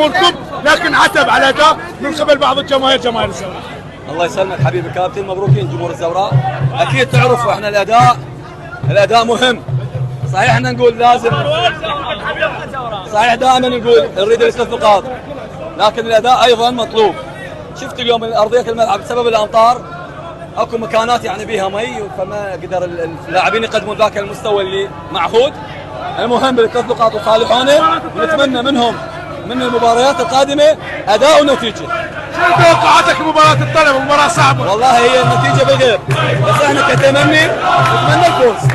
جمهوركم، لكن عتب على الاداء من قبل بعض جماهير الزوراء. الله يسلمك حبيبي كابتن، مبروكين جمهور الزوراء. اكيد تعرفوا احنا الاداء مهم. صحيح احنا نقول لازم، صحيح دائما نقول نريد الثلاث نقاط، لكن الاداء ايضا مطلوب. شفت اليوم ارضيه الملعب بسبب الامطار اكو مكانات يعني بيها مي، فما قدر اللاعبين يقدمون ذاك المستوى اللي معهود. المهم بالثلاث نقاط وصالحونا، ونتمنى منهم من المباريات القادمه اداء ونتيجه. شنو توقعاتك لمباراة الطلب؟ مباراة صعبة. والله هي النتيجه بالغير، بس احنا كتمني نتمنى الفوز.